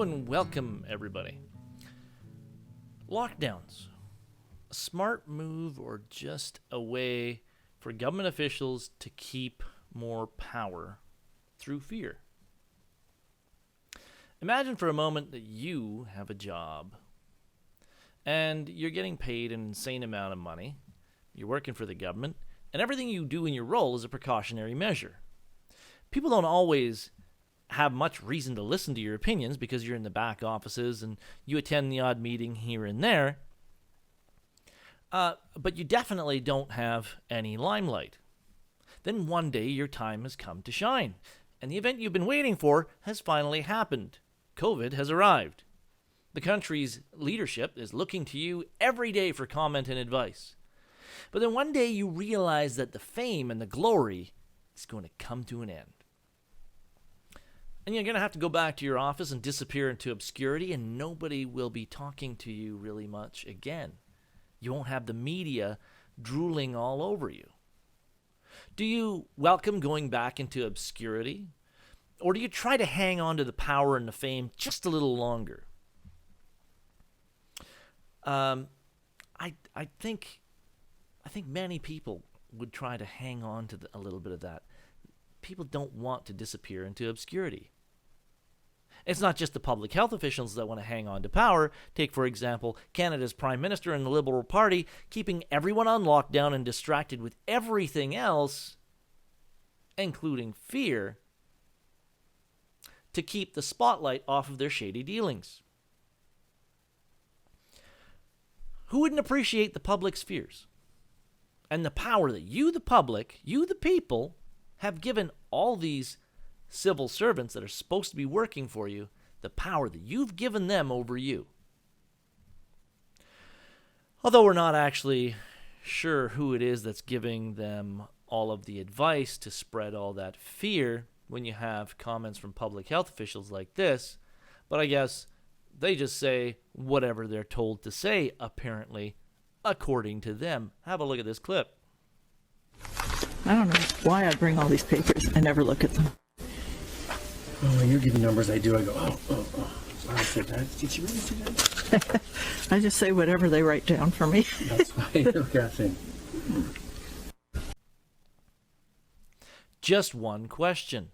Hello and welcome, everybody. Lockdowns. A smart move or just a way for government officials to keep more power through fear? Imagine for a moment that you have a job and you're getting paid an insane amount of money. You're working for the government, and everything you do in your role is a precautionary measure. People don't always have much reason to listen to your opinions because you're in the back offices and you attend the odd meeting here and there. But you definitely don't have any limelight. Then one day your time has come to shine, and the event you've been waiting for has finally happened. COVID has arrived. The country's leadership is looking to you every day for comment and advice. But then one day you realize that the fame and the glory is going to come to an end. And you're going to have to go back to your office and disappear into obscurity, and nobody will be talking to you really much again. You won't have the media drooling all over you. Do you welcome going back into obscurity? Or do you try to hang on to the power and the fame just a little longer? I think many people would try to hang on to a little bit of that. People don't want to disappear into obscurity. It's not just the public health officials that want to hang on to power. Take, for example, Canada's Prime Minister and the Liberal Party keeping everyone on lockdown and distracted with everything else, including fear, to keep the spotlight off of their shady dealings. Who wouldn't appreciate the public's fears and the power that you, the public, you, the people, have given all these civil servants that are supposed to be working for you, the power that you've given them over you? Although we're not actually sure who it is that's giving them all of the advice to spread all that fear when you have comments from public health officials like this, but I guess they just say whatever they're told to say, apparently, according to them. Have a look at this clip. I don't know why I bring all these papers. I never look at them. Oh, when you're giving numbers, I do. I go, oh. I said that. Did you really do that? I just say whatever they write down for me. That's why you're guessing. Just one question.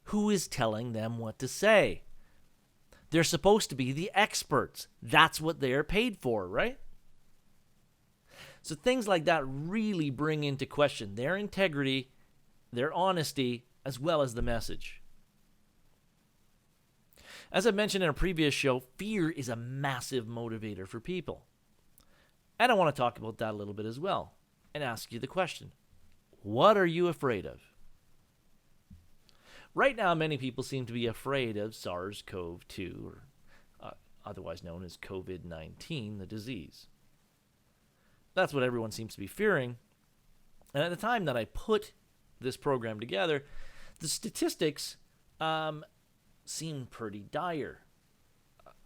Who is telling them what to say? They're supposed to be the experts. That's what they're paid for, right? So things like that really bring into question their integrity, their honesty, as well as the message. As I mentioned in a previous show, fear is a massive motivator for people. And I want to talk about that a little bit as well and ask you the question, what are you afraid of? Right now, many people seem to be afraid of SARS-CoV-2, or otherwise known as COVID-19, the disease. That's what everyone seems to be fearing. And at the time that I put this program together, the statistics seem pretty dire,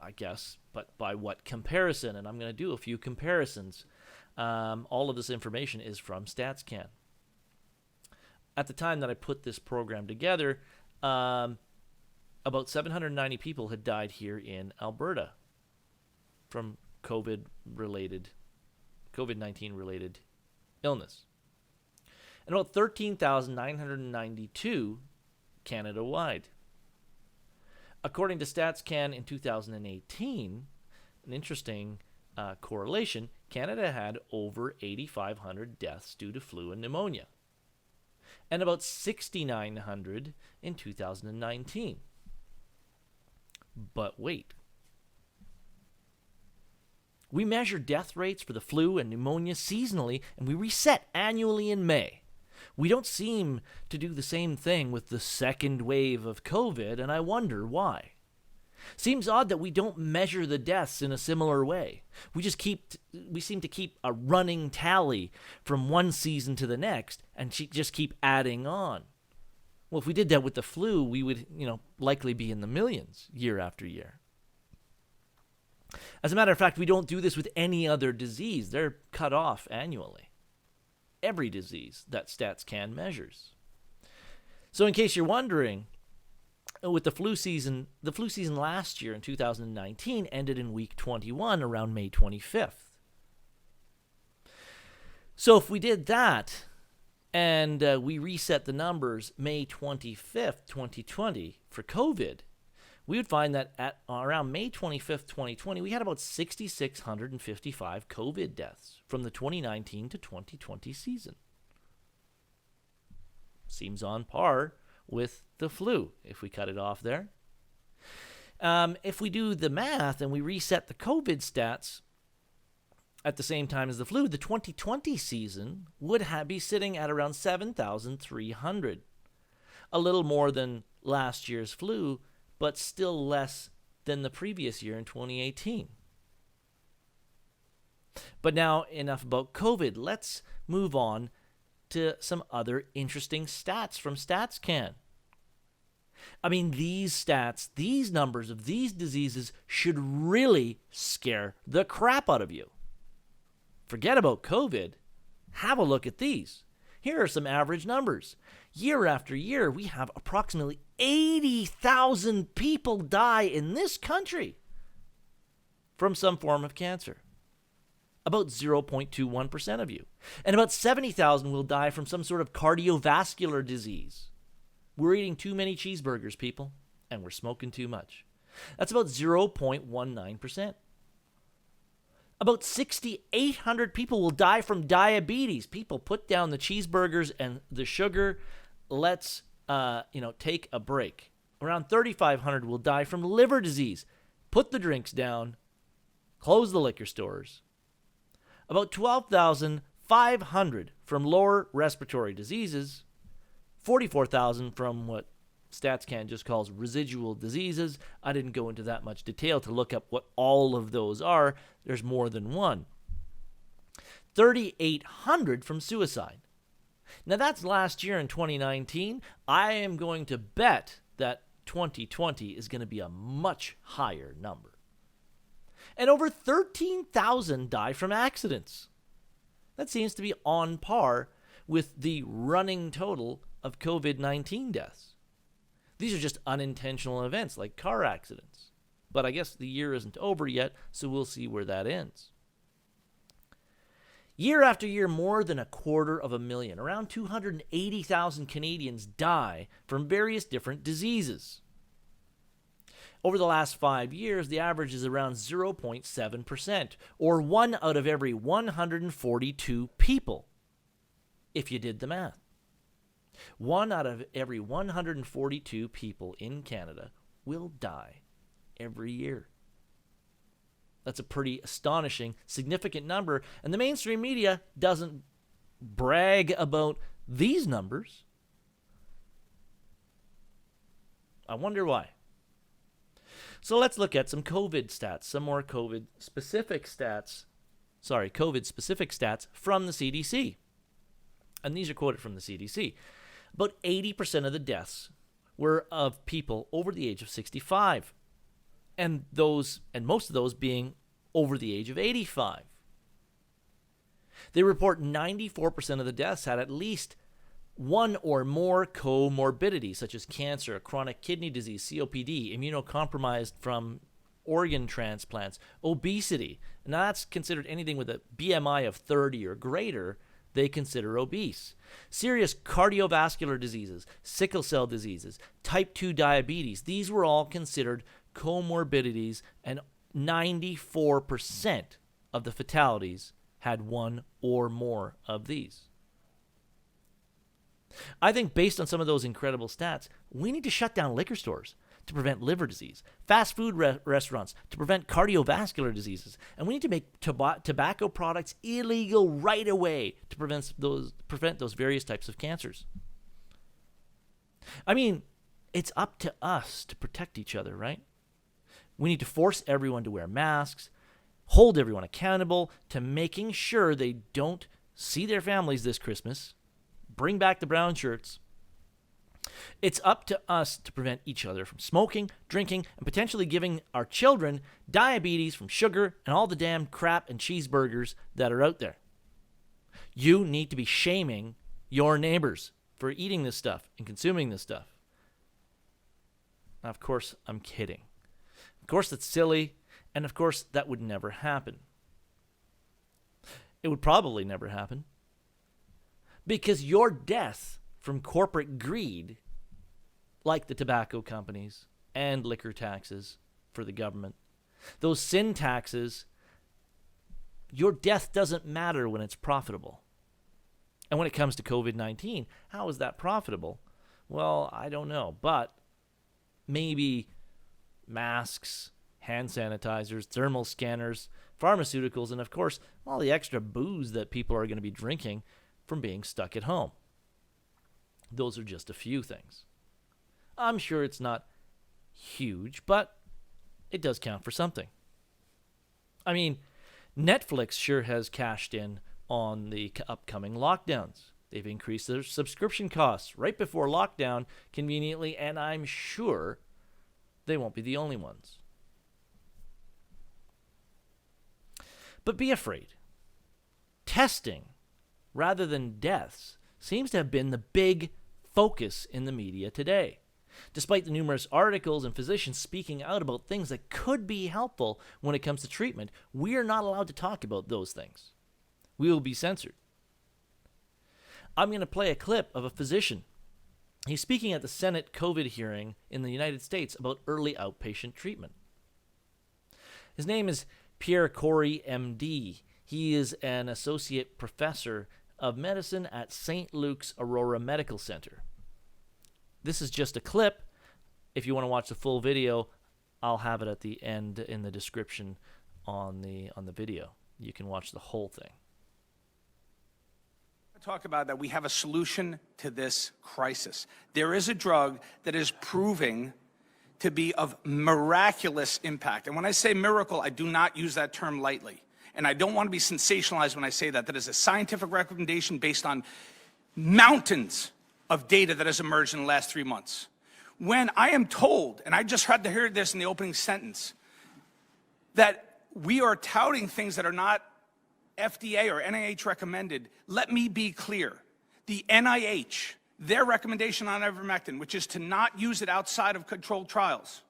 I guess. But by what comparison? And I'm going to do a few comparisons. All of this information is from StatsCan. At the time that I put this program together, about 790 people had died here in Alberta from COVID-19 related illness. And about 13,992 Canada-wide. According to StatsCan in 2018, an interesting correlation, Canada had over 8,500 deaths due to flu and pneumonia, and about 6,900 in 2019. But wait. We measure death rates for the flu and pneumonia seasonally, and we reset annually in May. We don't seem to do the same thing with the second wave of COVID, and I wonder why. Seems odd that we don't measure the deaths in a similar way. We seem to keep a running tally from one season to the next and just keep adding on. Well, if we did that with the flu, we would, likely be in the millions year after year. As a matter of fact, we don't do this with any other disease. They're cut off annually. Every disease that StatsCan measures. So in case you're wondering, with the flu season last year in 2019 ended in week 21 around May 25th. So if we did that and we reset the numbers May 25th, 2020 for COVID, we would find that at around May 25th, 2020, we had about 6,655 COVID deaths from the 2019 to 2020 season. Seems on par with the flu, if we cut it off there. If we do the math and we reset the COVID stats at the same time as the flu, the 2020 season would be sitting at around 7,300. A little more than last year's flu, but still less than the previous year in 2018. But now, enough about COVID. Let's move on to some other interesting stats from StatsCan. I mean, these stats, these numbers of these diseases should really scare the crap out of you. Forget about COVID. Have a look at these. Here are some average numbers. Year after year, we have approximately 80,000 people die in this country from some form of cancer. About 0.21% of you. And about 70,000 will die from some sort of cardiovascular disease. We're eating too many cheeseburgers, people, and we're smoking too much. That's about 0.19%. About 6,800 people will die from diabetes. People, put down the cheeseburgers and the sugar. Let's, take a break. Around 3,500 will die from liver disease. Put the drinks down. Close the liquor stores. About 12,500 from lower respiratory diseases. 44,000 from what StatsCan just calls residual diseases. I didn't go into that much detail to look up what all of those are. There's more than one. 3,800 from suicide. Now that's last year in 2019. I am going to bet that 2020 is going to be a much higher number. And over 13,000 die from accidents. That seems to be on par with the running total of COVID-19 deaths. These are just unintentional events like car accidents. But I guess the year isn't over yet, so we'll see where that ends. Year after year, more than 250,000, around 280,000 Canadians die from various different diseases. Over the last 5 years, the average is around 0.7%, or 1 out of every 142 people, if you did the math. 1 out of every 142 people in Canada will die every year. That's a pretty astonishing, significant number, and the mainstream media doesn't brag about these numbers. I wonder why. So let's look at some COVID stats, some more COVID-specific stats from the CDC. And these are quoted from the CDC. About 80% of the deaths were of people over the age of 65, and most of those being over the age of 85. They report 94% of the deaths had at least one or more comorbidities, such as cancer, chronic kidney disease, COPD, immunocompromised from organ transplants, obesity. And that's considered anything with a BMI of 30 or greater, they consider obese. Serious cardiovascular diseases, sickle cell diseases, type 2 diabetes, these were all considered comorbidities, and 94% of the fatalities had one or more of these. I think based on some of those incredible stats, we need to shut down liquor stores to prevent liver disease, fast food restaurants to prevent cardiovascular diseases, and we need to make tobacco products illegal right away to prevent those various types of cancers. I mean, it's up to us to protect each other, right? We need to force everyone to wear masks, hold everyone accountable to making sure they don't see their families this Christmas, bring back the brown shirts. It's up to us to prevent each other from smoking, drinking, and potentially giving our children diabetes from sugar and all the damn crap and cheeseburgers that are out there. You need to be shaming your neighbors for eating this stuff and consuming this stuff. Now, of course, I'm kidding. Of course, that's silly, and of course, that would never happen. It would probably never happen. Because your death from corporate greed, like the tobacco companies and liquor taxes for the government, those sin taxes, your death doesn't matter when it's profitable. And when it comes to COVID-19, how is that profitable? Well, I don't know, but maybe masks, hand sanitizers, thermal scanners, pharmaceuticals, and of course, all the extra booze that people are going to be drinking from being stuck at home. Those are just a few things. I'm sure it's not huge, but it does count for something. I mean, Netflix sure has cashed in on the upcoming lockdowns. They've increased their subscription costs right before lockdown conveniently, and I'm sure they won't be the only ones. But be afraid. Testing, rather than deaths, seems to have been the big focus in the media today. Despite the numerous articles and physicians speaking out about things that could be helpful when it comes to treatment, we are not allowed to talk about those things. We will be censored. I'm going to play a clip of a physician. He's speaking at the Senate COVID hearing in the United States about early outpatient treatment. His name is Pierre Corey, MD. He is an associate professor of medicine at St. Luke's Aurora Medical Center. This is just a clip. If you want to watch the full video, I'll have it at the end in the description on the video. You can watch the whole thing. Talk about that we have a solution to this crisis. There is a drug that is proving to be of miraculous impact. And when I say miracle, I do not use that term lightly. And I don't want to be sensationalized when I say that. That is a scientific recommendation based on mountains of data that has emerged in the last 3 months. When I am told, and I just had to hear this in the opening sentence, that we are touting things that are not FDA or NIH recommended, let me be clear. The NIH, their recommendation on ivermectin, which is to not use it outside of controlled trials,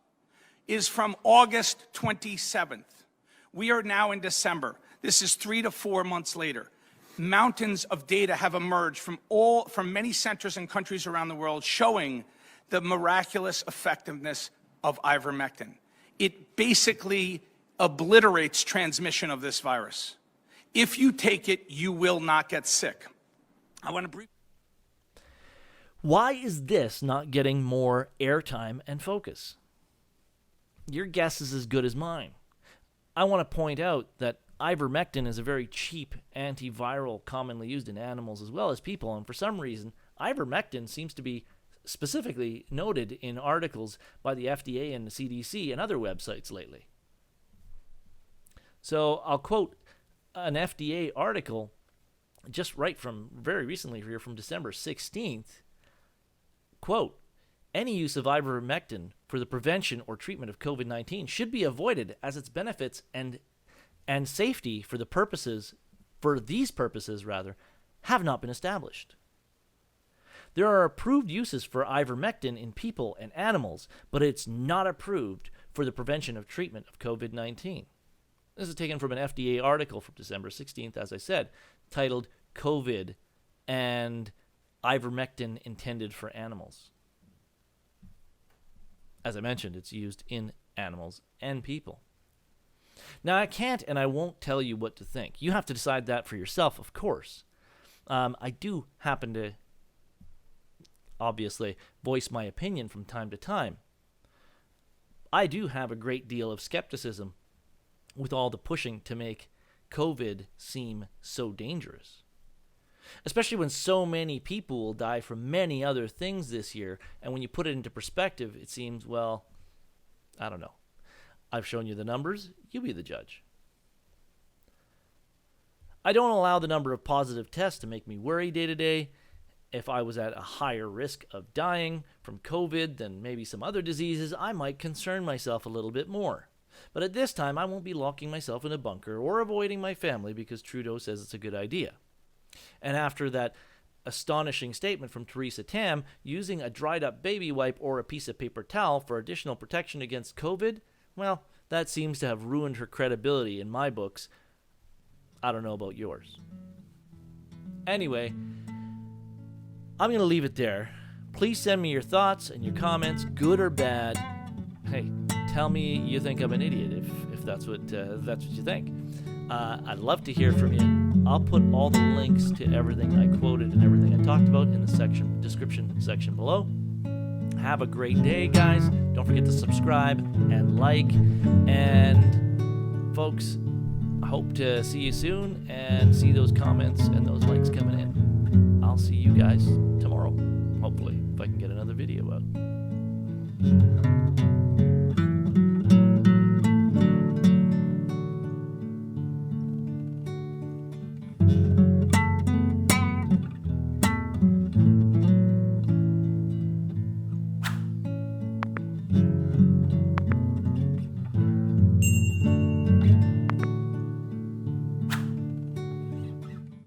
is from August 27th. We are now in December. This is 3 to 4 months later. Mountains of data have emerged from many centers and countries around the world showing the miraculous effectiveness of ivermectin. It basically obliterates transmission of this virus. If you take it, you will not get sick. I want to brief. Why is this not getting more airtime and focus? Your guess is as good as mine. I want to point out that ivermectin is a very cheap antiviral commonly used in animals as well as people, and for some reason, ivermectin seems to be specifically noted in articles by the FDA and the CDC and other websites lately. So I'll quote an FDA article just right from very recently here from December 16th. Quote, any use of ivermectin for the prevention or treatment of COVID-19 should be avoided as its benefits and safety for these purposes have not been established. There are approved uses for ivermectin in people and animals, but it's not approved for the prevention of treatment of COVID-19. This is taken from an FDA article from December 16th, as I said, titled COVID and Ivermectin Intended for Animals. As I mentioned, it's used in animals and people. Now, I can't and I won't tell you what to think. You have to decide that for yourself, of course. I do happen to, obviously, voice my opinion from time to time. I do have a great deal of skepticism with all the pushing to make COVID seem so dangerous. Especially when so many people will die from many other things this year, and when you put it into perspective, it seems, well, I don't know. I've shown you the numbers, you be the judge. I don't allow the number of positive tests to make me worry day to day. If I was at a higher risk of dying from COVID than maybe some other diseases, I might concern myself a little bit more. But at this time, I won't be locking myself in a bunker or avoiding my family because Trudeau says it's a good idea. And after that astonishing statement from Theresa Tam, using a dried up baby wipe or a piece of paper towel for additional protection against COVID, well, that seems to have ruined her credibility in my books. I don't know about yours. Anyway, I'm going to leave it there. Please send me your thoughts and your comments, good or bad. Hey, tell me you think I'm an idiot if that's what you think. I'd love to hear from you. I'll put all the links to everything I quoted and everything I talked about in the description section below. Have a great day, guys. Don't forget to subscribe and like. And folks, I hope to see you soon and see those comments and those likes coming in. I'll see you guys tomorrow, hopefully, if I can get another video out.